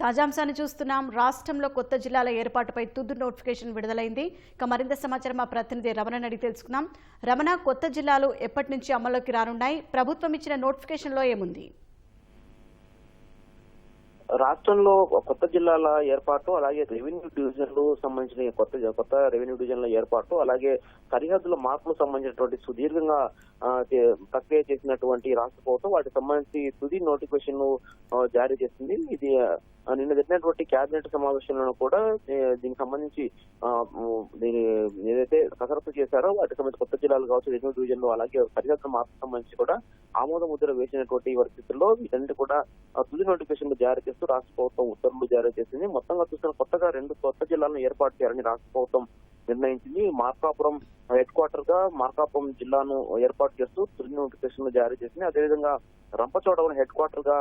తాజాంశాన్ని చూస్తున్నాం. రాష్ట్రంలో కొత్త జిల్లాల ఏర్పాటుపై తుది నోటిఫికేషన్ విడుదలైంది. ఇక మరింత సమాచారం మా ప్రతినిధి రమణ అడిగి తెలుసుకున్నాం. రమణ, కొత్త జిల్లాలు ఎప్పటి నుంచి అమల్లోకి రానున్నాయి? ప్రభుత్వం ఇచ్చిన నోటిఫికేషన్లో ఏముంది? రాష్ట్రంలో కొత్త జిల్లాల ఏర్పాటు, అలాగే రెవెన్యూ డివిజన్లు సంబంధించిన కొత్త రెవెన్యూ డివిజన్ల ఏర్పాటు, అలాగే సరిహద్దుల మార్పులకు సంబంధించినటువంటి సుదీర్ఘంగా ప్రక్రియ చేసినటువంటి రాష్ట్ర ప్రభుత్వం వాటికి సంబంధించి తుది నోటిఫికేషన్ జారీ చేసింది. ఇది నిన్న జరిగినటువంటి కేబినెట్ సమావేశంలో కూడా దీనికి సంబంధించి దీని ఏదైతే కసరత్తు చేశారో వాటికి సంబంధించి కొత్త జిల్లాలు కావచ్చు, రెవెన్యూ డివిజన్లు, అలాగే సరిహద్దుల మార్పుకు సంబంధించి కూడా ఆమోద ముద్ర వేసినటువంటి పరిస్థితుల్లో వీటన్నిటి కూడా తుది నోటిఫికేషన్ జారీ చేస్తూ రాష్ట్ర ప్రభుత్వం ఉత్తర్వులు జారీ చేసింది. మొత్తంగా చూస్తున్న కొత్తగా 2 కొత్త జిల్లాలను ఏర్పాటు చేయాలని రాష్ట్ర ప్రభుత్వం నిర్ణయించింది. మార్కాపురం హెడ్ క్వార్టర్ గా మార్కాపురం జిల్లాను ఏర్పాటు చేస్తూ తుది నోటిఫికేషన్ జారీ చేసింది. అదేవిధంగా రంపచోడవరం హెడ్ క్వార్టర్ గా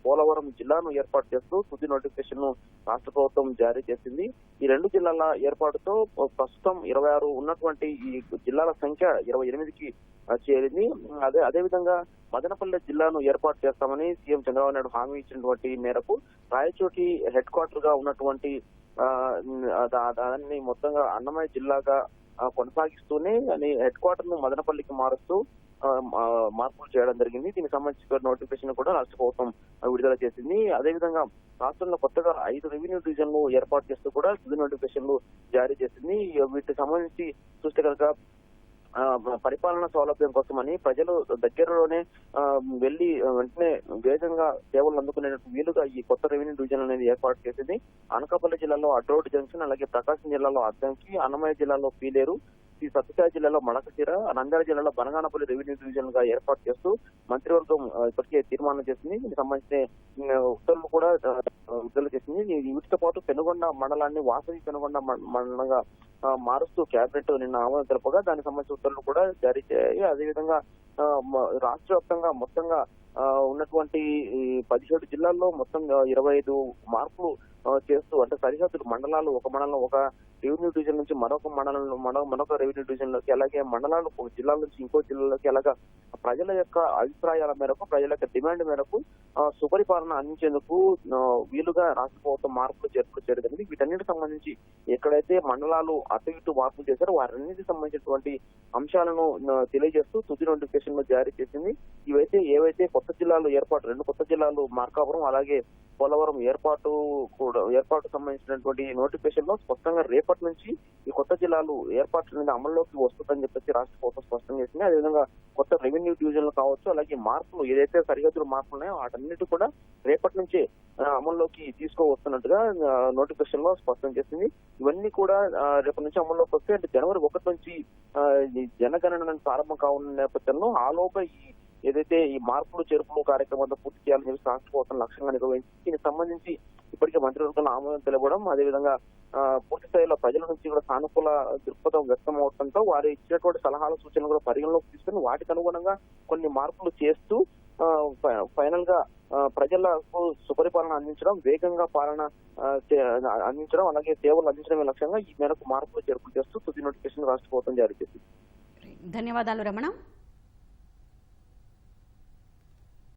పోలవరం జిల్లాను ఏర్పాటు చేస్తూ తుది నోటిఫికేషన్ రాష్ట్ర ప్రభుత్వం జారీ చేసింది. ఈ 2 జిల్లాల ఏర్పాటుతో ప్రస్తుతం 26 ఉన్నటువంటి ఈ జిల్లాల సంఖ్య 28కి చేరింది. అదేవిధంగా మదనపల్లె జిల్లాను ఏర్పాటు చేస్తామని సీఎం చంద్రబాబు నాయుడు హామీ ఇచ్చినటువంటి మేరకు రాయచోటి హెడ్ క్వార్టర్ గా ఉన్నటువంటి దాన్ని మొత్తంగా అన్నమయ్య జిల్లాగా కొనసాగిస్తూనే హెడ్ క్వార్టర్ ను మదనపల్లికి మారుస్తూ మార్పులు చేయడం జరిగింది. దీనికి సంబంధించిన నోటిఫికేషన్ కూడా రాష్ట్ర ప్రభుత్వం విడుదల చేసింది. అదేవిధంగా రాష్ట్రంలో కొత్తగా 5 రెవెన్యూ డివిజన్లు ఏర్పాటు చేస్తూ కూడా తుది నోటిఫికేషన్లు జారీ చేసింది. వీటికి సంబంధించి చూస్తే కనుక పరిపాలన సౌలభ్యం కోసమని ప్రజలు దగ్గరలోనే వెళ్లి వెంటనే వేగంగా సేవలు అందుకునే వీలుగా ఈ కొత్త రెవెన్యూ డివిజన్ అనేది ఏర్పాటు చేసింది. అనకాపల్లి జిల్లాలో అడ్రోడ్ జంక్షన్, అలాగే ప్రకాశం జిల్లాలో అద్దంకి, అన్నమయ్య జిల్లాలో పీలేరు, ఈ సత్యసాయి జిల్లాలో మడకశిర, నంద్యాల జిల్లాలో బనగానపల్లి రెవెన్యూ డివిజన్ గా ఏర్పాటు చేస్తూ మంత్రివర్గం ఇప్పటికే తీర్మానం చేసింది. దీనికి సంబంధించిన ఉత్తర్వులు కూడా విడుదల చేసింది. వీటితో పాటు పెనుగొండ మండలాన్ని వాసవి పెనుగొండ మండలంగా మారుస్తూ కేబినెట్ నిన్న ఆమోదం తెలపగా దానికి సంబంధించిన ఉత్తర్వులు కూడా జారీ చేయాలి. అదేవిధంగా రాష్ట్ర వ్యాప్తంగా మొత్తంగా ఉన్నటువంటి 17 జిల్లాల్లో మొత్తం 25 మార్పులు చేస్తూ, అంటే సరిహద్దులు మండలాలు, ఒక మండలం ఒక రెవెన్యూ డివిజన్ నుంచి మరొక రెవెన్యూ డివిజన్ లోకి, అలాగే మండలాలు ఒక జిల్లా నుంచి ఇంకో జిల్లాలోకి, అలాగా ప్రజల యొక్క అభిప్రాయాల మేరకు, ప్రజల యొక్క డిమాండ్ మేరకు సుపరిపాలన అందించేందుకు వీలుగా రాష్ట్ర ప్రభుత్వం మార్పులు చేర్పులు చేయడం జరిగింది. వీటన్నిటికి సంబంధించి ఎక్కడైతే మండలాలు అటు ఇటు మార్పులు చేశారో వారన్నిటికి సంబంధించినటువంటి అంశాలను తెలియజేస్తూ తుది నోటిఫికేషన్ జారీ చేసింది. ఏవైతే కొత్త జిల్లాలు ఏర్పాటు 2 కొత్త జిల్లాలు మార్కాపురం అలాగే పోలవరం ఏర్పాటు సంబంధించినటువంటి నోటిఫికేషన్ లో స్పష్టంగా రేపటి నుంచి ఈ కొత్త జిల్లాలు ఏర్పాటు అనేది అమల్లోకి వస్తుందని చెప్పేసి రాష్ట్ర ప్రభుత్వం స్పష్టం చేసింది. అదేవిధంగా కొత్త రెవెన్యూ డివిజన్లు కావచ్చు, అలాగే మార్పులు ఏదైతే సరిహద్దులు మార్పులు ఉన్నాయో వాటన్నిటి కూడా రేపటి నుంచే అమల్లోకి తీసుకోవస్తున్నట్టుగా నోటిఫికేషన్ లో స్పష్టం చేసింది. ఇవన్నీ కూడా రేపటి నుంచి అమల్లోకి వస్తే, అంటే జనవరి 1 నుంచి జనగణన ప్రారంభం కావున్న నేపథ్యంలో ఆలోపే ఏదైతే ఈ మార్పులు చేర్పులు కార్యక్రమాన్ని పూర్తి చేయాలని చెప్పి రాష్ట్ర ప్రభుత్వం లక్ష్యంగా నిర్వహించి దీనికి సంబంధించి ఇప్పటికే మంత్రివర్గంలో ఆమోదం తెలపడం, అదేవిధంగా పూర్తి స్థాయిలో ప్రజల నుంచి కూడా సానుకూల దృక్పథం వ్యక్తం అవడంతో వారు ఇచ్చినటువంటి సలహాలు సూచనలు కూడా పరిగణలోకి తీసుకుని వాటికి అనుగుణంగా కొన్ని మార్పులు చేస్తూ ఫైనల్ గా ప్రజలకు సుపరిపాలన అందించడం, వేగంగా పాలన అందించడం, అలాగే సేవలు అందించడమే లక్ష్యంగా ఈ మేరకు మార్పులు చేర్పులు చేస్తూ తుది నోటిఫికేషన్ రాష్ట్ర ప్రభుత్వం జారీ చేసింది. ధన్యవాదాలు రమణ.